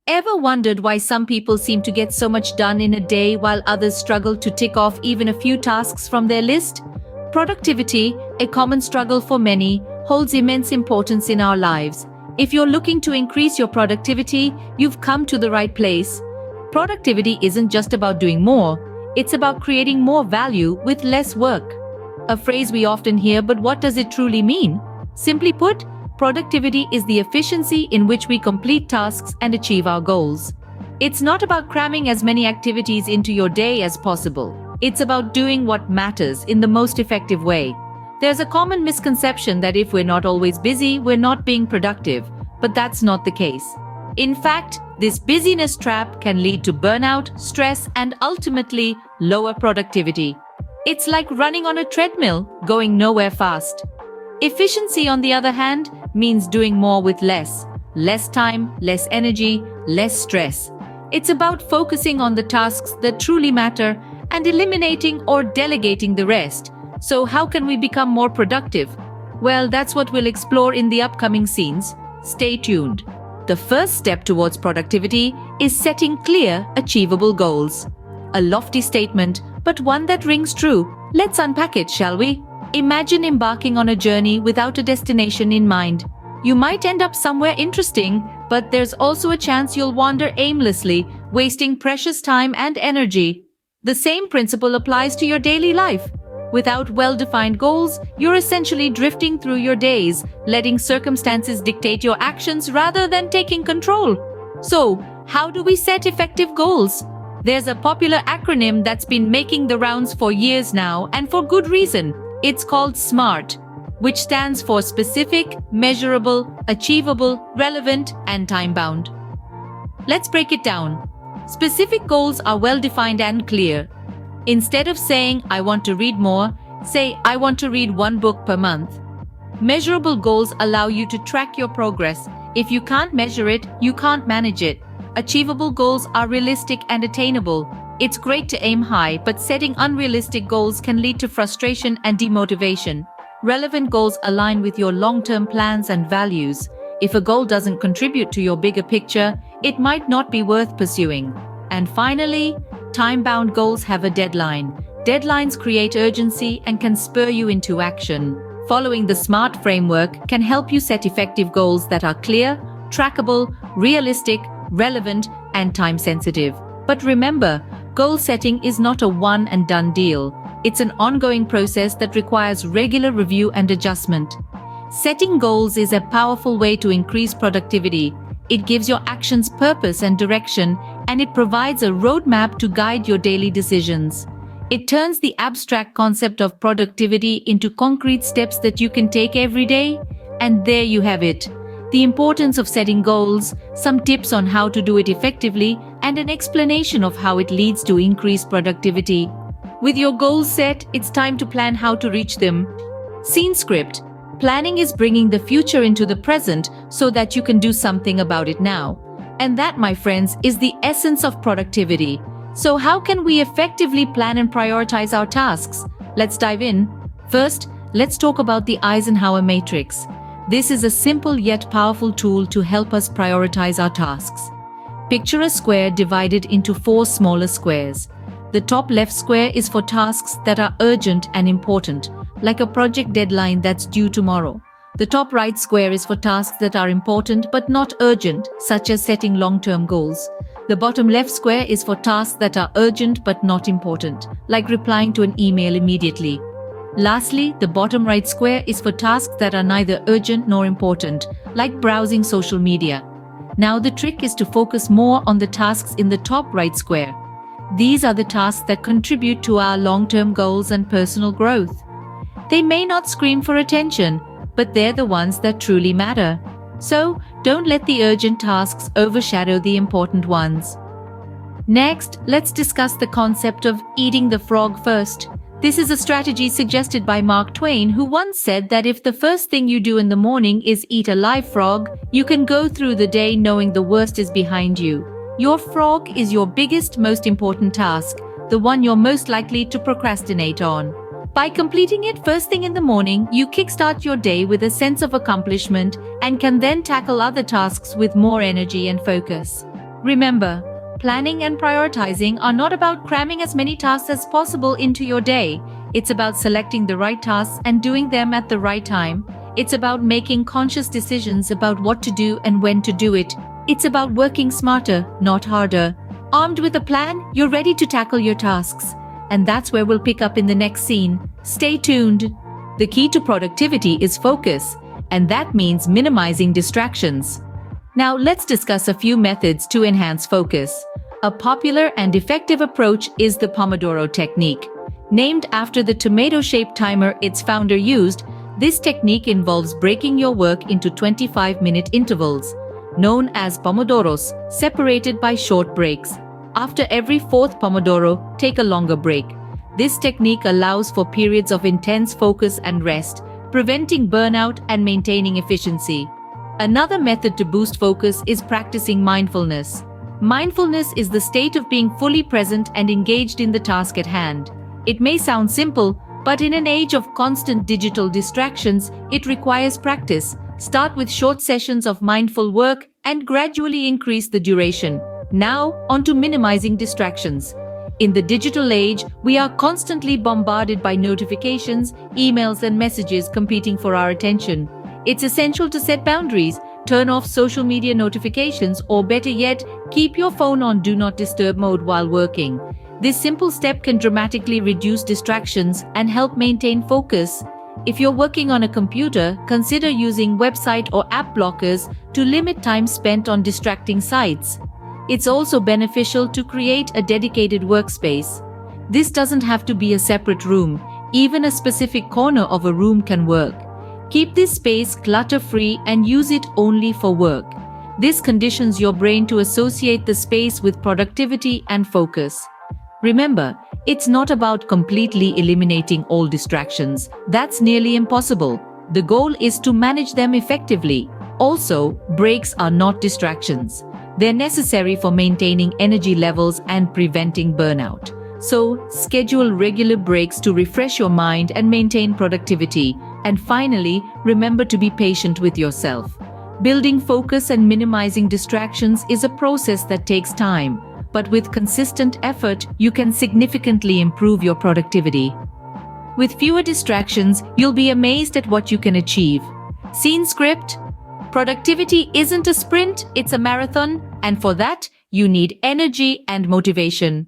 Ever wondered why some people seem to get so much done in a day while others struggle to tick off even a few tasks from their list? Productivity, a common struggle for many, holds immense importance in our lives. If you're looking to increase your productivity, you've come to the right place. Productivity isn't just about doing more, it's about creating more value with less work. A phrase we often hear, but what does it truly mean? Simply put, productivity is the efficiency in which we complete tasks and achieve our goals. It's not about cramming as many activities into your day as possible. It's about doing what matters in the most effective way. There's a common misconception that if we're not always busy, we're not being productive, but that's not the case. In fact, this busyness trap can lead to burnout, stress, and ultimately lower productivity. It's like running on a treadmill, going nowhere fast. Efficiency, on the other hand, means doing more with less. Less time, less energy, less stress. It's about focusing on the tasks that truly matter and eliminating or delegating the rest. So how can we become more productive? Well, that's what we'll explore in the upcoming scenes. Stay tuned. The first step towards productivity is setting clear, achievable goals. A lofty statement, but one that rings true. Let's unpack it, shall we? Imagine embarking on a journey without a destination in mind. You might end up somewhere interesting, but there's also a chance you'll wander aimlessly, wasting precious time and energy. The same principle applies to your daily life. Without well-defined goals, you're essentially drifting through your days, letting circumstances dictate your actions rather than taking control. So, how do we set effective goals? There's a popular acronym that's been making the rounds for years now, and for good reason. It's called SMART, which stands for specific, measurable, achievable, relevant, and time-bound. Let's break it down. Specific goals are well-defined and clear. Instead of saying, I want to read more, say, I want to read 1 book per month. Measurable goals allow you to track your progress. If you can't measure it, you can't manage it. Achievable goals are realistic and attainable. It's great to aim high, but setting unrealistic goals can lead to frustration and demotivation. Relevant goals align with your long-term plans and values. If a goal doesn't contribute to your bigger picture, it might not be worth pursuing. And finally, time-bound goals have a deadline. Deadlines create urgency and can spur you into action. Following the SMART framework can help you set effective goals that are clear, trackable, realistic, relevant, and time-sensitive. But remember, goal setting is not a one-and-done deal. It's an ongoing process that requires regular review and adjustment. Setting goals is a powerful way to increase productivity. It gives your actions purpose and direction, and it provides a roadmap to guide your daily decisions. It turns the abstract concept of productivity into concrete steps that you can take every day. And there you have it. The importance of setting goals, some tips on how to do it effectively, and an explanation of how it leads to increased productivity. With your goals set, it's time to plan how to reach them. Scene script. Planning is bringing the future into the present so that you can do something about it now. And that, my friends, is the essence of productivity. So how can we effectively plan and prioritize our tasks? Let's dive in. First, let's talk about the Eisenhower matrix. This is a simple yet powerful tool to help us prioritize our tasks. Picture a square divided into 4 smaller squares. The top left square is for tasks that are urgent and important, like a project deadline that's due tomorrow. The top right square is for tasks that are important but not urgent, such as setting long-term goals. The bottom left square is for tasks that are urgent but not important, like replying to an email immediately. Lastly, the bottom right square is for tasks that are neither urgent nor important, like browsing social media. Now the trick is to focus more on the tasks in the top right square. These are the tasks that contribute to our long-term goals and personal growth. They may not scream for attention, but they're the ones that truly matter. So, don't let the urgent tasks overshadow the important ones. Next, let's discuss the concept of eating the frog first. This is a strategy suggested by Mark Twain, who once said that if the first thing you do in the morning is eat a live frog, you can go through the day knowing the worst is behind you. Your frog is your biggest, most important task, the one you're most likely to procrastinate on. By completing it first thing in the morning, you kickstart your day with a sense of accomplishment and can then tackle other tasks with more energy and focus. Remember, planning and prioritizing are not about cramming as many tasks as possible into your day. It's about selecting the right tasks and doing them at the right time. It's about making conscious decisions about what to do and when to do it. It's about working smarter, not harder. Armed with a plan, you're ready to tackle your tasks. And that's where we'll pick up in the next scene. Stay tuned. The key to productivity is focus, and that means minimizing distractions. Now let's discuss a few methods to enhance focus. A popular and effective approach is the Pomodoro technique. Named after the tomato-shaped timer its founder used, this technique involves breaking your work into 25-minute intervals, known as pomodoros, separated by short breaks. After every fourth pomodoro, take a longer break. This technique allows for periods of intense focus and rest, preventing burnout and maintaining efficiency. Another method to boost focus is practicing mindfulness. Mindfulness is the state of being fully present and engaged in the task at hand. It may sound simple, but in an age of constant digital distractions, it requires practice. Start with short sessions of mindful work and gradually increase the duration. Now, on to minimizing distractions. In the digital age, we are constantly bombarded by notifications, emails, and messages competing for our attention. It's essential to set boundaries, turn off social media notifications, or better yet, keep your phone on Do Not Disturb mode while working. This simple step can dramatically reduce distractions and help maintain focus. If you're working on a computer, consider using website or app blockers to limit time spent on distracting sites. It's also beneficial to create a dedicated workspace. This doesn't have to be a separate room. Even a specific corner of a room can work. Keep this space clutter-free and use it only for work. This conditions your brain to associate the space with productivity and focus. Remember, it's not about completely eliminating all distractions. That's nearly impossible. The goal is to manage them effectively. Also, breaks are not distractions. They're necessary for maintaining energy levels and preventing burnout. So, schedule regular breaks to refresh your mind and maintain productivity. And finally, remember to be patient with yourself. Building focus and minimizing distractions is a process that takes time. But with consistent effort, you can significantly improve your productivity. With fewer distractions, you'll be amazed at what you can achieve. Scene script? Productivity isn't a sprint, it's a marathon, and for that, you need energy and motivation.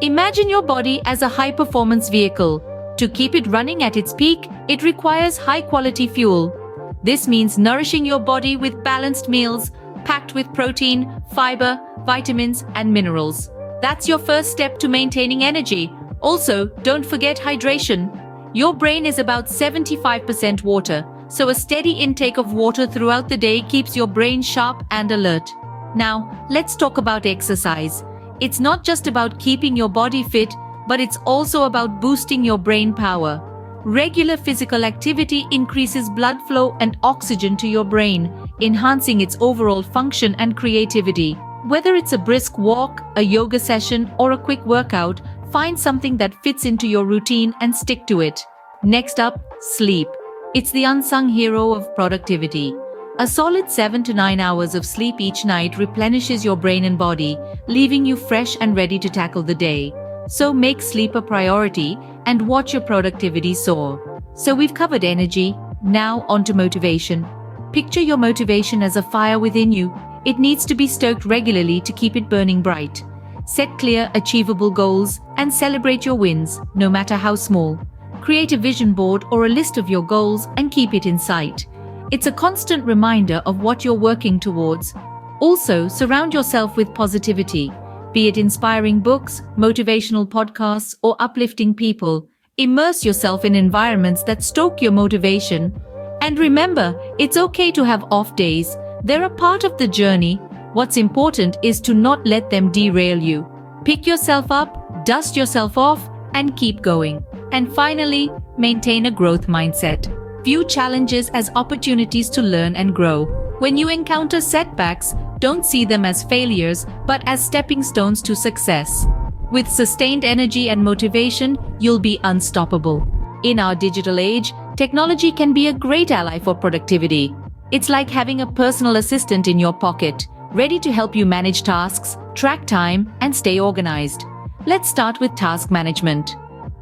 Imagine your body as a high-performance vehicle. To keep it running at its peak, it requires high-quality fuel. This means nourishing your body with balanced meals, packed with protein, fiber, vitamins, and minerals. That's your first step to maintaining energy. Also, don't forget hydration. Your brain is about 75% water, so a steady intake of water throughout the day keeps your brain sharp and alert. Now, let's talk about exercise. It's not just about keeping your body fit, but it's also about boosting your brain power. Regular physical activity increases blood flow and oxygen to your brain, enhancing its overall function and creativity. Whether it's a brisk walk, a yoga session, or a quick workout, find something that fits into your routine and stick to it. Next up, sleep. It's the unsung hero of productivity. A solid 7 to 9 hours of sleep each night replenishes your brain and body, leaving you fresh and ready to tackle the day. So make sleep a priority and watch your productivity soar. So we've covered energy, now onto motivation. Picture your motivation as a fire within you. It needs to be stoked regularly to keep it burning bright. Set clear, achievable goals and celebrate your wins, no matter how small. Create a vision board or a list of your goals and keep it in sight. It's a constant reminder of what you're working towards. Also, surround yourself with positivity. Be it inspiring books, motivational podcasts, or uplifting people. Immerse yourself in environments that stoke your motivation. And remember, it's okay to have off days. They're a part of the journey. What's important is to not let them derail you. Pick yourself up, dust yourself off, and keep going. And finally, maintain a growth mindset. View challenges as opportunities to learn and grow. When you encounter setbacks, don't see them as failures, but as stepping stones to success. With sustained energy and motivation, you'll be unstoppable. In our digital age, technology can be a great ally for productivity. It's like having a personal assistant in your pocket, ready to help you manage tasks, track time, and stay organized. Let's start with task management.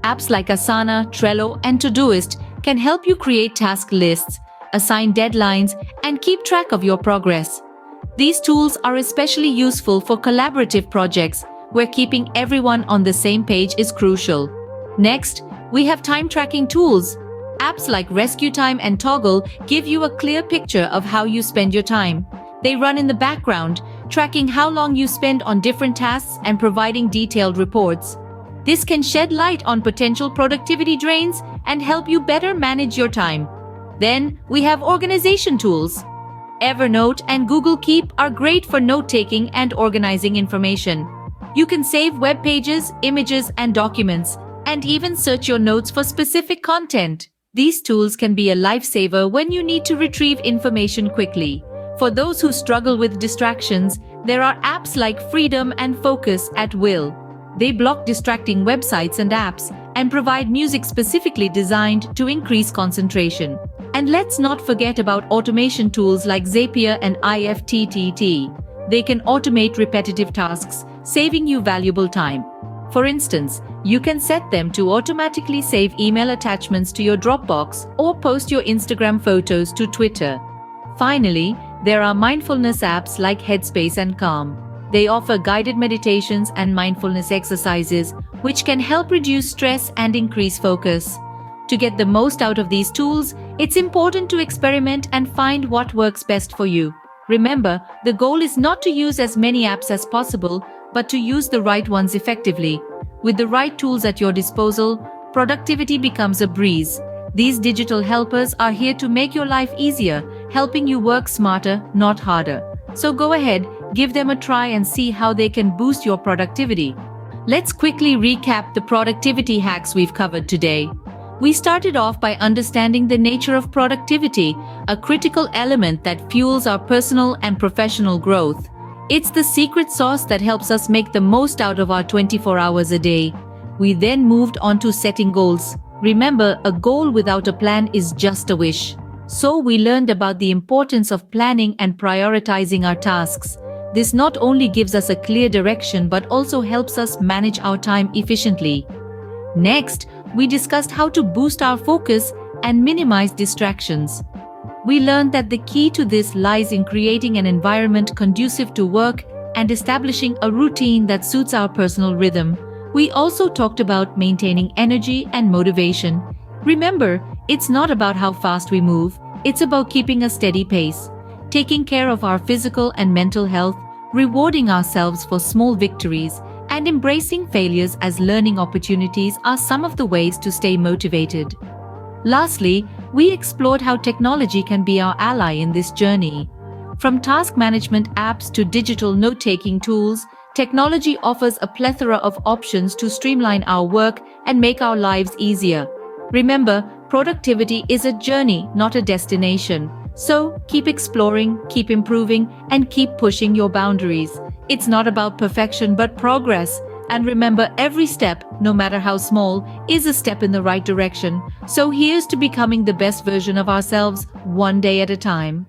Apps like Asana, Trello, and Todoist can help you create task lists, assign deadlines, and keep track of your progress. These tools are especially useful for collaborative projects where keeping everyone on the same page is crucial. Next, we have time tracking tools. Apps like Rescue Time and Toggle give you a clear picture of how you spend your time. They run in the background, tracking how long you spend on different tasks and providing detailed reports. This can shed light on potential productivity drains and help you better manage your time. Then, we have organization tools. Evernote and Google Keep are great for note-taking and organizing information. You can save web pages, images, and documents, and even search your notes for specific content. These tools can be a lifesaver when you need to retrieve information quickly. For those who struggle with distractions, there are apps like Freedom and Focus at Will. They block distracting websites and apps and provide music specifically designed to increase concentration. And let's not forget about automation tools like Zapier and IFTTT. They can automate repetitive tasks, saving you valuable time. For instance, you can set them to automatically save email attachments to your Dropbox or post your Instagram photos to Twitter. Finally, there are mindfulness apps like Headspace and Calm. They offer guided meditations and mindfulness exercises, which can help reduce stress and increase focus. To get the most out of these tools, it's important to experiment and find what works best for you. Remember, the goal is not to use as many apps as possible, but to use the right ones effectively. With the right tools at your disposal, productivity becomes a breeze. These digital helpers are here to make your life easier, helping you work smarter, not harder. So go ahead, give them a try and see how they can boost your productivity. Let's quickly recap the productivity hacks we've covered today. We started off by understanding the nature of productivity, a critical element that fuels our personal and professional growth. It's the secret sauce that helps us make the most out of our 24 hours a day. We then moved on to setting goals. Remember, a goal without a plan is just a wish. So we learned about the importance of planning and prioritizing our tasks. This not only gives us a clear direction but also helps us manage our time efficiently. Next, we discussed how to boost our focus and minimize distractions. We learned that the key to this lies in creating an environment conducive to work and establishing a routine that suits our personal rhythm. We also talked about maintaining energy and motivation. Remember, it's not about how fast we move, it's about keeping a steady pace, taking care of our physical and mental health, rewarding ourselves for small victories, and embracing failures as learning opportunities are some of the ways to stay motivated. Lastly, we explored how technology can be our ally in this journey. From task management apps to digital note-taking tools, technology offers a plethora of options to streamline our work and make our lives easier. Remember, productivity is a journey, not a destination. So, keep exploring, keep improving, and keep pushing your boundaries. It's not about perfection but progress. And remember, every step, no matter how small, is a step in the right direction. So here's to becoming the best version of ourselves, one day at a time.